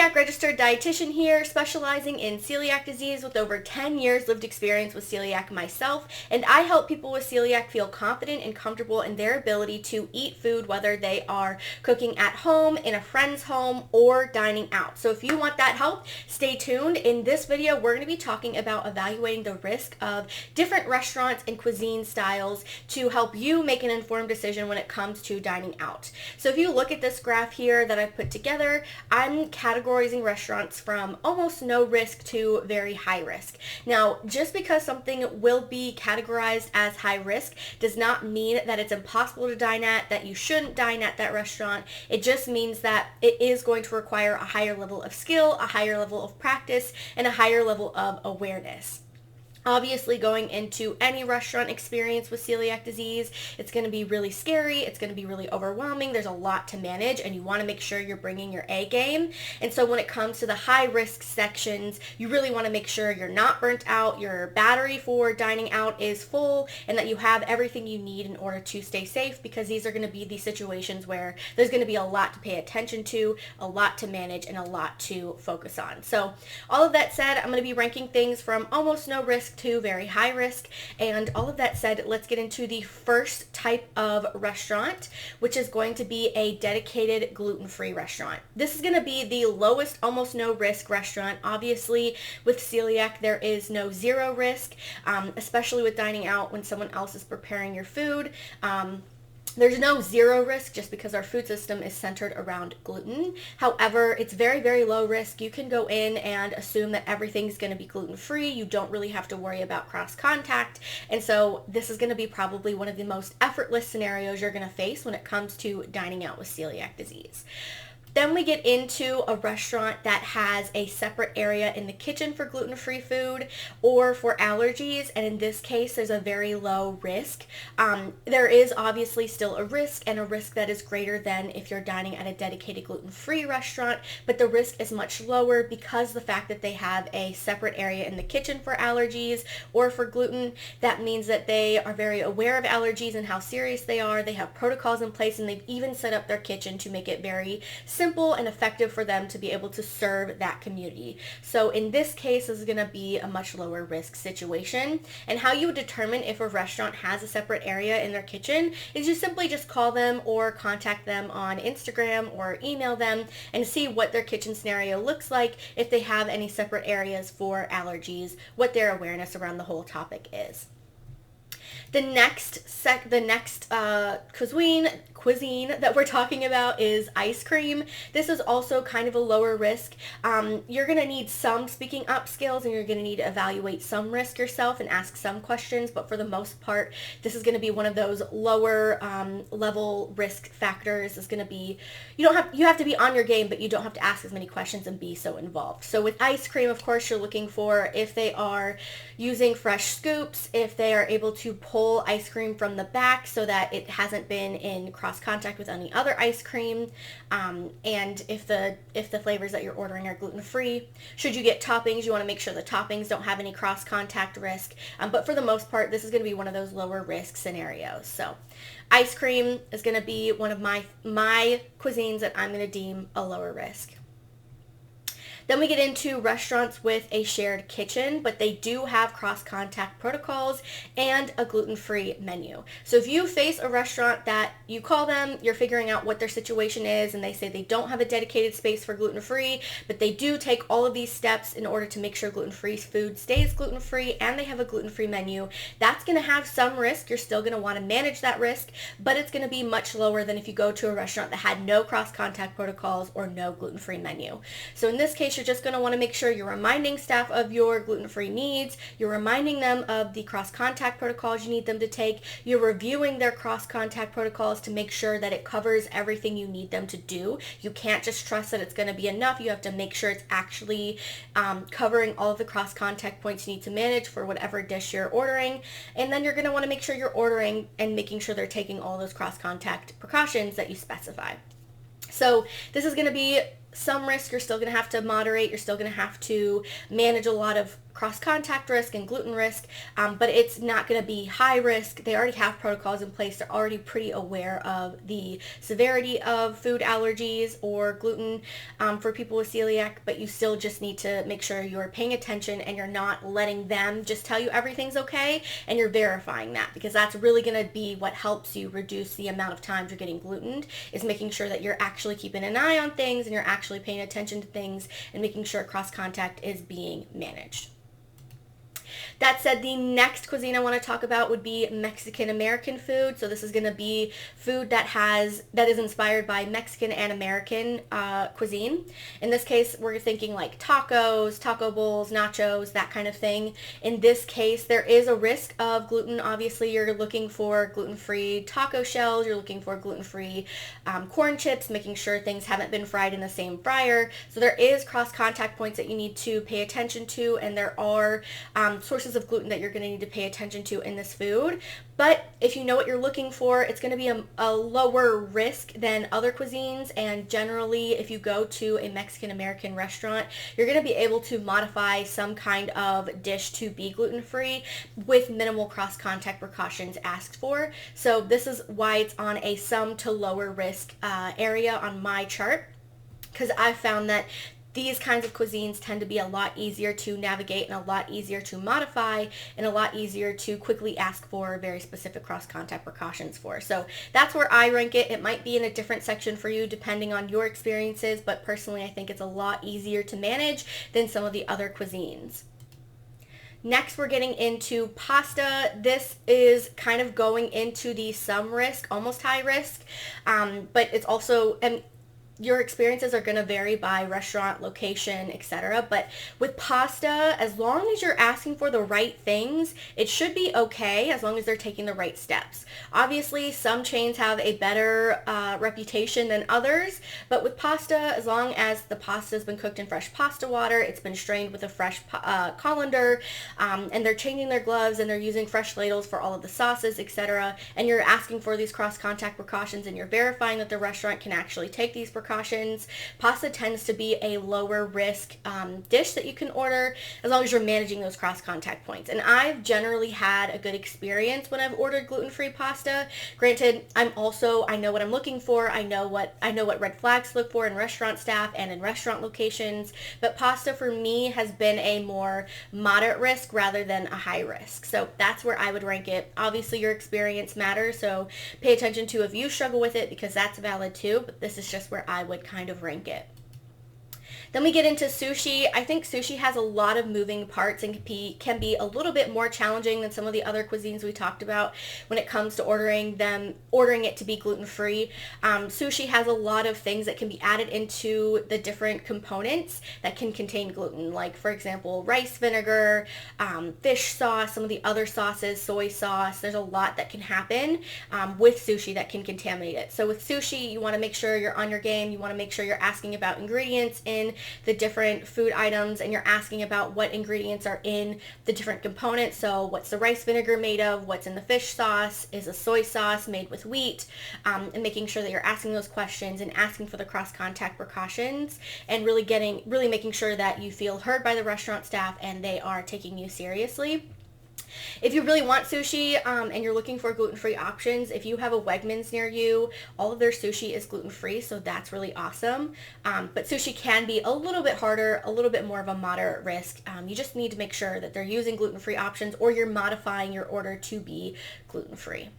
Celiac registered dietitian here, specializing in celiac disease with over 10 years lived experience with celiac myself, and I help people with celiac feel confident and comfortable in their ability to eat food, whether they are cooking at home, in a friend's home, or dining out. So if you want that help, stay tuned. In this video, we're going to be talking about evaluating the risk of different restaurants and cuisine styles to help you make an informed decision when it comes to dining out. So if you look at this graph here that I've put together, I'm categorizing restaurants from almost no risk to very high risk. Now, just because something will be categorized as high risk does not mean that it's impossible to dine at, that you shouldn't dine at that restaurant. It just means that it is going to require a higher level of skill, a higher level of practice, and a higher level of awareness. Obviously, going into any restaurant experience with celiac disease, it's going to be really scary. It's going to be really overwhelming. There's a lot to manage, and you want to make sure you're bringing your A game. And so when it comes to the high risk sections, you really want to make sure you're not burnt out, your battery for dining out is full, and that you have everything you need in order to stay safe, because these are going to be the situations where there's going to be a lot to pay attention to, a lot to manage, and a lot to focus on. So all of that said, I'm going to be ranking things from almost no risk to very high risk. And all of that said, let's get into the first type of restaurant, which is going to be a dedicated gluten-free restaurant. This is going to be the lowest, almost no risk restaurant. Obviously, with celiac, there is no zero risk, especially with dining out when someone else is preparing your food. There's no zero risk just because our food system is centered around gluten. However, it's very, very low risk. You can go in and assume that everything's going to be gluten-free. You don't really have to worry about cross-contact. And so this is going to be probably one of the most effortless scenarios you're going to face when it comes to dining out with celiac disease. Then we get into a restaurant that has a separate area in the kitchen for gluten-free food or for allergies, and in this case, there's a very low risk. There is obviously still a risk, and a risk that is greater than if you're dining at a dedicated gluten-free restaurant, but the risk is much lower because the fact that they have a separate area in the kitchen for allergies or for gluten. That means that they are very aware of allergies and how serious they are. They have protocols in place, and they've even set up their kitchen to make it very simple and effective for them to be able to serve that community. So in this case, this is going to be a much lower risk situation. And how you would determine if a restaurant has a separate area in their kitchen is you simply just call them or contact them on Instagram or email them and see what their kitchen scenario looks like, if they have any separate areas for allergies, what their awareness around the whole topic is. The next cuisine that we're talking about is ice cream. This is also kind of a lower risk. You're going to need some speaking up skills, and you're going to need to evaluate some risk yourself and ask some questions, but for the most part, this is going to be one of those lower level risk factors. Is going to be, you have to be on your game, but you don't have to ask as many questions and be so involved. So with ice cream, of course, you're looking for if they are using fresh scoops, if they are able to pull ice cream from the back so that it hasn't been in cross contact with any other ice cream, and if the flavors that you're ordering are gluten-free. Should you get toppings, you want to make sure the toppings don't have any cross contact risk, but for the most part, this is going to be one of those lower risk scenarios. So ice cream is going to be one of my cuisines that I'm going to deem a lower risk. Then we get into restaurants with a shared kitchen, but they do have cross-contact protocols and a gluten-free menu. So if you face a restaurant that you call them, you're figuring out what their situation is, and they say they don't have a dedicated space for gluten-free, but they do take all of these steps in order to make sure gluten-free food stays gluten-free, and they have a gluten-free menu, that's going to have some risk. You're still going to want to manage that risk, but it's going to be much lower than if you go to a restaurant that had no cross-contact protocols or no gluten-free menu. So in this case, you're just going to want to make sure you're reminding staff of your gluten-free needs, you're reminding them of the cross-contact protocols you need them to take, you're reviewing their cross-contact protocols to make sure that it covers everything you need them to do. You can't just trust that it's going to be enough. You have to make sure it's actually covering all of the cross-contact points you need to manage for whatever dish you're ordering. And then you're going to want to make sure you're ordering and making sure they're taking all those cross-contact precautions that you specify. So this is going to be some risk. You're still going to have to moderate. You're still going to have to manage a lot of cross-contact risk and gluten risk, but it's not going to be high risk. They already have protocols in place. They're already pretty aware of the severity of food allergies or gluten for people with celiac, but you still just need to make sure you're paying attention and you're not letting them just tell you everything's okay, and you're verifying that, because that's really going to be what helps you reduce the amount of times you're getting glutened, is making sure that you're actually keeping an eye on things and you're actually paying attention to things and making sure cross contact is being managed. That said, the next cuisine I want to talk about would be Mexican American food. So this is going to be food that is inspired by Mexican and American cuisine. In this case, we're thinking like tacos, taco bowls, nachos, that kind of thing. In this case, there is a risk of gluten. Obviously, you're looking for gluten-free taco shells. You're looking for gluten-free corn chips, making sure things haven't been fried in the same fryer. So there is cross-contact points that you need to pay attention to, and there are sources of gluten that you're going to need to pay attention to in this food. But if you know what you're looking for, it's going to be a lower risk than other cuisines. And generally, if you go to a Mexican American restaurant, you're going to be able to modify some kind of dish to be gluten-free with minimal cross-contact precautions asked for. So this is why it's on a some to lower risk area on my chart, because I've found that these kinds of cuisines tend to be a lot easier to navigate and a lot easier to modify and a lot easier to quickly ask for very specific cross-contact precautions for. So that's where I rank it. It might be in a different section for you depending on your experiences, but personally I think it's a lot easier to manage than some of the other cuisines. Next, we're getting into pasta. This is kind of going into the some risk, almost high risk, but it's also, and your experiences are going to vary by restaurant, location, etc. But with pasta, as long as you're asking for the right things, it should be okay as long as they're taking the right steps. Obviously, some chains have a better reputation than others, but with pasta, as long as the pasta has been cooked in fresh pasta water, it's been strained with a fresh colander, and they're changing their gloves and they're using fresh ladles for all of the sauces, etc., and you're asking for these cross-contact precautions and you're verifying that the restaurant can actually take these precautions, pasta tends to be a lower risk dish that you can order as long as you're managing those cross contact points. And I've generally had a good experience when I've ordered gluten-free pasta. Granted, I know what I'm looking for. I know what red flags to look for in restaurant staff and in restaurant locations. But pasta for me has been a more moderate risk rather than a high risk. So that's where I would rank it. Obviously, your experience matters, so pay attention to if you struggle with it, because that's valid too. But this is just where I would kind of rank it. Then we get into sushi. I think sushi has a lot of moving parts and can be a little bit more challenging than some of the other cuisines we talked about when it comes to ordering it to be gluten-free. Sushi has a lot of things that can be added into the different components that can contain gluten, like for example rice vinegar, fish sauce, some of the other sauces, soy sauce. There's a lot that can happen with sushi that can contaminate it. So with sushi, you want to make sure you're on your game. You want to make sure you're asking about ingredients in the different food items, and you're asking about what ingredients are in the different components. So what's the rice vinegar made of? What's in the fish sauce? Is a soy sauce made with wheat? And making sure that you're asking those questions and asking for the cross-contact precautions, and really making sure that you feel heard by the restaurant staff and they are taking you seriously. If you really want sushi and you're looking for gluten-free options, if you have a Wegmans near you, all of their sushi is gluten-free, so that's really awesome. But sushi can be a little bit harder, a little bit more of a moderate risk. You just need to make sure that they're using gluten-free options or you're modifying your order to be gluten-free.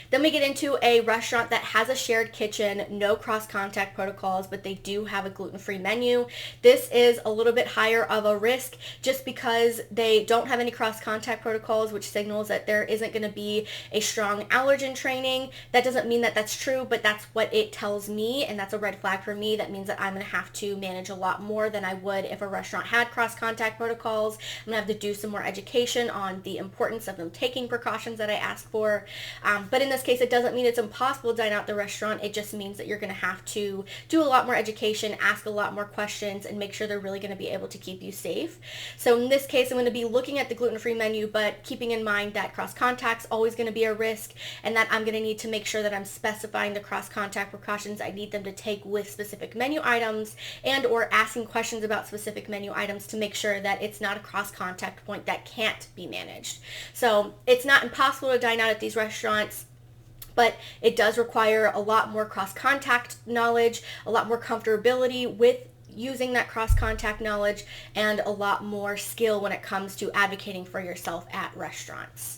Then we get into a restaurant that has a shared kitchen, no cross-contact protocols, but they do have a gluten-free menu. This is a little bit higher of a risk just because they don't have any cross-contact protocols, which signals that there isn't going to be a strong allergen training. That doesn't mean that that's true, but that's what it tells me, and that's a red flag for me. That means that I'm going to have to manage a lot more than I would if a restaurant had cross-contact protocols. I'm going to have to do some more education on the importance of them taking precautions that I ask for. But in this this case, it doesn't mean it's impossible to dine out at the restaurant. It just means that you're going to have to do a lot more education, ask a lot more questions, and make sure they're really going to be able to keep you safe. So in this case, I'm going to be looking at the gluten-free menu, but keeping in mind that cross-contact's always going to be a risk, and that I'm going to need to make sure that I'm specifying the cross-contact precautions I need them to take with specific menu items, and or asking questions about specific menu items to make sure that it's not a cross-contact point that can't be managed. So it's not impossible to dine out at these restaurants, but it does require a lot more cross-contact knowledge, a lot more comfortability with using that cross-contact knowledge, and a lot more skill when it comes to advocating for yourself at restaurants.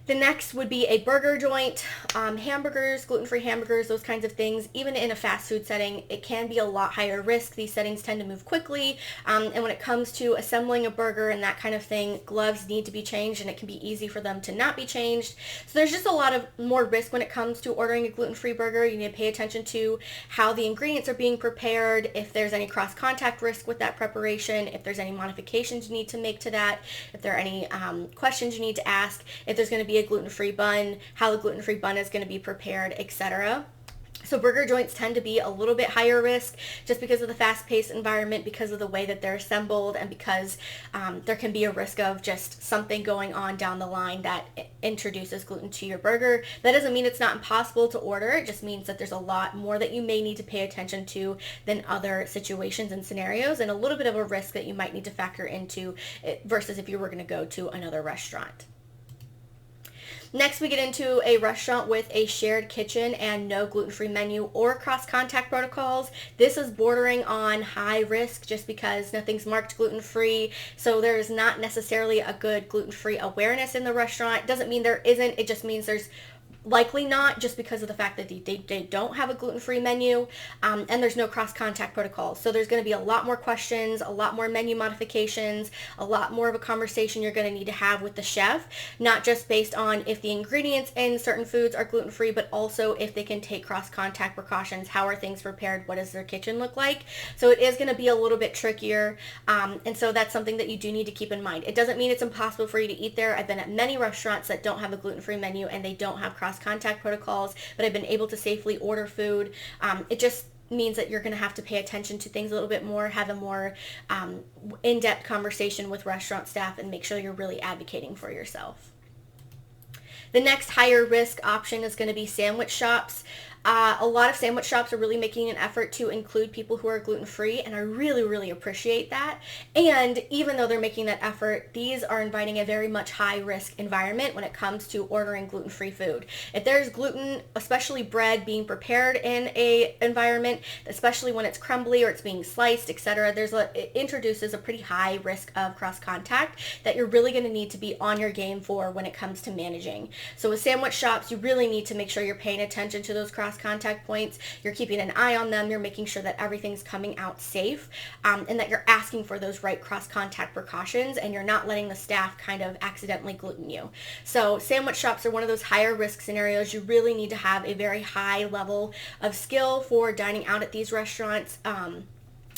The next would be a burger joint, hamburgers, gluten-free hamburgers, those kinds of things. Even in a fast food setting, it can be a lot higher risk. These settings tend to move quickly, and when it comes to assembling a burger and that kind of thing, gloves need to be changed, and it can be easy for them to not be changed. So there's just a lot of more risk when it comes to ordering a gluten-free burger. You need to pay attention to how the ingredients are being prepared, if there's any cross-contact risk with that preparation, if there's any modifications you need to make to that, if there are any questions you need to ask, if there's going to be a gluten-free bun, how the gluten-free bun is going to be prepared, etc. So burger joints tend to be a little bit higher risk just because of the fast-paced environment, because of the way that they're assembled, and because there can be a risk of just something going on down the line that introduces gluten to your burger. That doesn't mean it's not impossible to order. It just means that there's a lot more that you may need to pay attention to than other situations and scenarios, and a little bit of a risk that you might need to factor into versus if you were going to go to another restaurant. Next, we get into a restaurant with a shared kitchen and no gluten-free menu or cross-contact protocols. This is bordering on high risk just because nothing's marked gluten-free, so there is not necessarily a good gluten-free awareness in the restaurant. It doesn't mean there isn't, it just means there's likely not, just because of the fact that they don't have a gluten-free menu, and there's no cross-contact protocols. So there's going to be a lot more questions, a lot more menu modifications, a lot more of a conversation you're going to need to have with the chef, not just based on if the ingredients in certain foods are gluten-free, but also if they can take cross-contact precautions. How are things prepared? What does their kitchen look like? So it is going to be a little bit trickier, and so that's something that you do need to keep in mind. It doesn't mean it's impossible for you to eat there. I've been at many restaurants that don't have a gluten-free menu and they don't have cross-contact protocols, but I've been able to safely order food. It just means that you're going to have to pay attention to things a little bit more, have a more in-depth conversation with restaurant staff, and make sure you're really advocating for yourself. The next higher risk option is going to be sandwich shops. A lot of sandwich shops are really making an effort to include people who are gluten-free, and I really, really appreciate that. And even though they're making that effort, these are inviting a very much high-risk environment when it comes to ordering gluten-free food. If there's gluten, especially bread, being prepared in a environment, especially when it's crumbly or it's being sliced, etc., it introduces a pretty high risk of cross-contact that you're really going to need to be on your game for when it comes to managing. So with sandwich shops, you really need to make sure you're paying attention to those cross-contact points, you're keeping an eye on them, you're making sure that everything's coming out safe, and that you're asking for those right cross-contact precautions, and you're not letting the staff kind of accidentally gluten you. So sandwich shops are one of those higher risk scenarios. You really need to have a very high level of skill for dining out at these restaurants,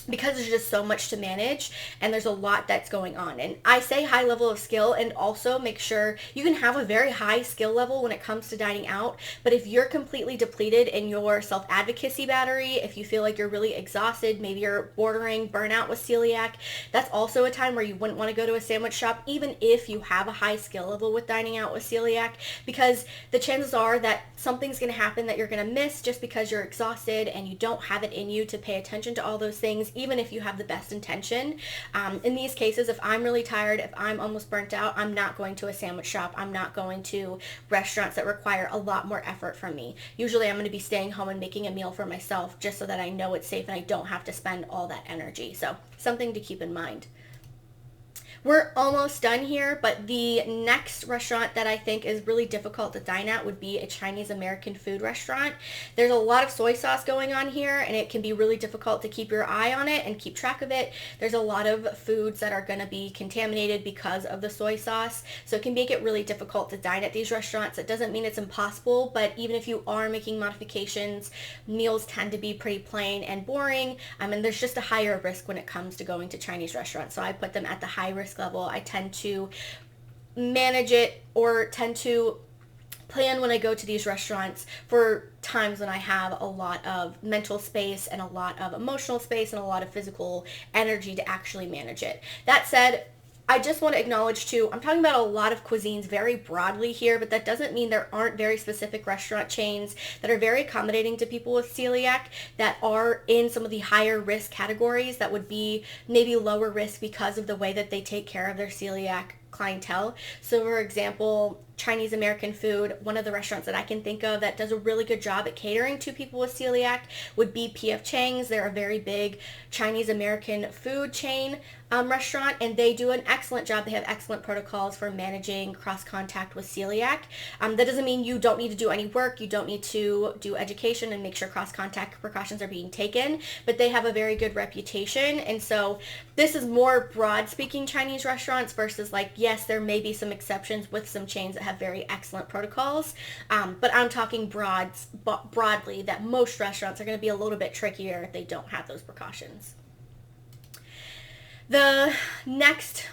because there's just so much to manage and there's a lot that's going on. And I say high level of skill, and also make sure you can have a very high skill level when it comes to dining out, but if you're completely depleted in your self-advocacy battery, if you feel like you're really exhausted, maybe you're bordering burnout with celiac, that's also a time where you wouldn't want to go to a sandwich shop, even if you have a high skill level with dining out with celiac, because the chances are that something's going to happen that you're going to miss just because you're exhausted and you don't have it in you to pay attention to all those things, even if you have the best intention. In these cases, if I'm really tired, if I'm almost burnt out, I'm not going to a sandwich shop. I'm not going to restaurants that require a lot more effort from me. Usually I'm going to be staying home and making a meal for myself just so that I know it's safe and I don't have to spend all that energy. So something to keep in mind. We're almost done here, but the next restaurant that I think is really difficult to dine at would be a Chinese American food restaurant. There's a lot of soy sauce going on here, and it can be really difficult to keep your eye on it and keep track of it. There's a lot of foods that are going to be contaminated because of the soy sauce, so it can make it really difficult to dine at these restaurants. It doesn't mean it's impossible, but even if you are making modifications, meals tend to be pretty plain and boring, and there's just a higher risk when it comes to going to Chinese restaurants, so I put them at the high risk level. I tend to manage it, or tend to plan when I go to these restaurants for times when I have a lot of mental space and a lot of emotional space and a lot of physical energy to actually manage it. That said, I just want to acknowledge too, I'm talking about a lot of cuisines very broadly here, but that doesn't mean there aren't very specific restaurant chains that are very accommodating to people with celiac that are in some of the higher risk categories that would be maybe lower risk because of the way that they take care of their celiac clientele. So for example, Chinese American food, one of the restaurants that I can think of that does a really good job at catering to people with celiac would be P.F. Chang's. They're a very big Chinese American food chain restaurant, and they do an excellent job. They have excellent protocols for managing cross contact with celiac. That doesn't mean you don't need to do any work. You don't need to do education and make sure cross contact precautions are being taken, but they have a very good reputation. And so this is more broad speaking Chinese restaurants versus like, yes, there may be some exceptions with some chains that have very excellent protocols, but I'm talking broadly that most restaurants are going to be a little bit trickier if they don't have those precautions. The next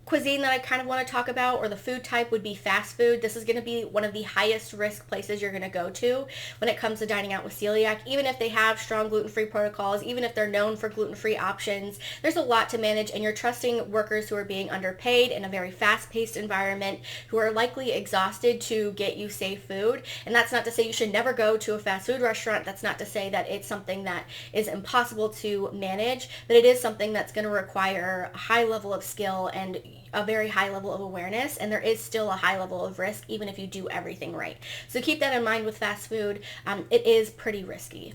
cuisine that I kind of want to talk about, or the food type, would be fast food. This is going to be one of the highest risk places you're going to go to when it comes to dining out with celiac. Even if they have strong gluten-free protocols, even if they're known for gluten-free options, there's a lot to manage, and you're trusting workers who are being underpaid in a very fast-paced environment, who are likely exhausted to get you safe food. And that's not to say you should never go to a fast food restaurant. That's not to say that it's something that is impossible to manage, but it is something that's going to require a high level of skill and a very high level of awareness, and there is still a high level of risk even if you do everything right. So keep that in mind with fast food. It is pretty risky.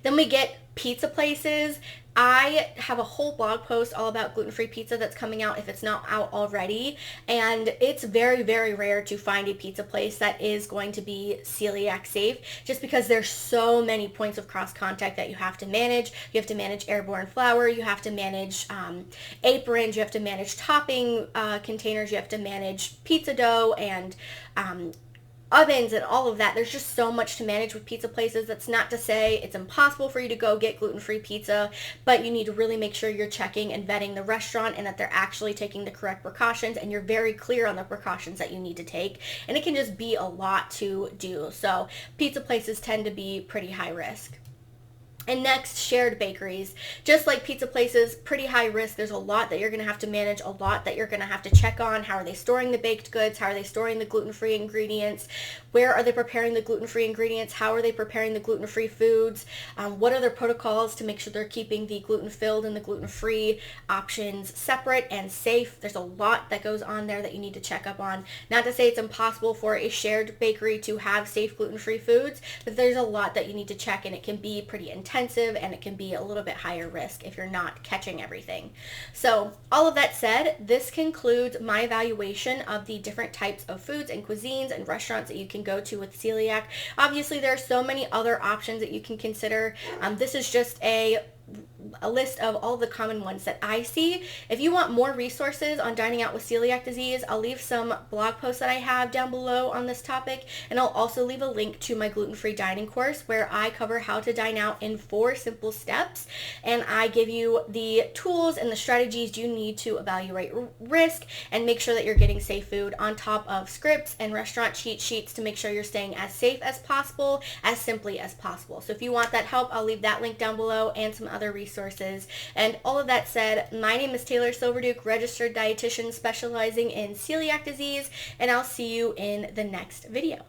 Then we get pizza places. I have a whole blog post all about gluten-free pizza that's coming out if it's not out already, and it's very, very rare to find a pizza place that is going to be celiac safe, just because there's so many points of cross contact that you have to manage. You have to manage airborne flour, you have to manage aprons, you have to manage topping containers, you have to manage pizza dough and ovens and all of that. There's just so much to manage with pizza places. That's not to say it's impossible for you to go get gluten-free pizza, but you need to really make sure you're checking and vetting the restaurant and that they're actually taking the correct precautions, and you're very clear on the precautions that you need to take. And it can just be a lot to do. So pizza places tend to be pretty high risk. And next, shared bakeries. Just like pizza places, pretty high risk. There's a lot that you're going to have to manage, a lot that you're going to have to check on. How are they storing the baked goods? How are they storing the gluten-free ingredients? Where are they preparing the gluten-free ingredients? How are they preparing the gluten-free foods? What are their protocols to make sure they're keeping the gluten-filled and the gluten-free options separate and safe? There's a lot that goes on there that you need to check up on. Not to say it's impossible for a shared bakery to have safe gluten-free foods, but there's a lot that you need to check, and it can be pretty intense, and it can be a little bit higher risk if you're not catching everything. So all of that said, this concludes my evaluation of the different types of foods and cuisines and restaurants that you can go to with celiac. Obviously, there are so many other options that you can consider. This is just a list of all the common ones that I see. If you want more resources on dining out with celiac disease, I'll leave some blog posts that I have down below on this topic, and I'll also leave a link to my gluten-free dining course where I cover how to dine out in 4 simple steps, and I give you the tools and the strategies you need to evaluate risk and make sure that you're getting safe food, on top of scripts and restaurant cheat sheets to make sure you're staying as safe as possible, as simply as possible. So if you want that help, I'll leave that link down below and some other resources. And all of that said, my name is Taylor Silverduke, registered dietitian specializing in celiac disease, and I'll see you in the next video.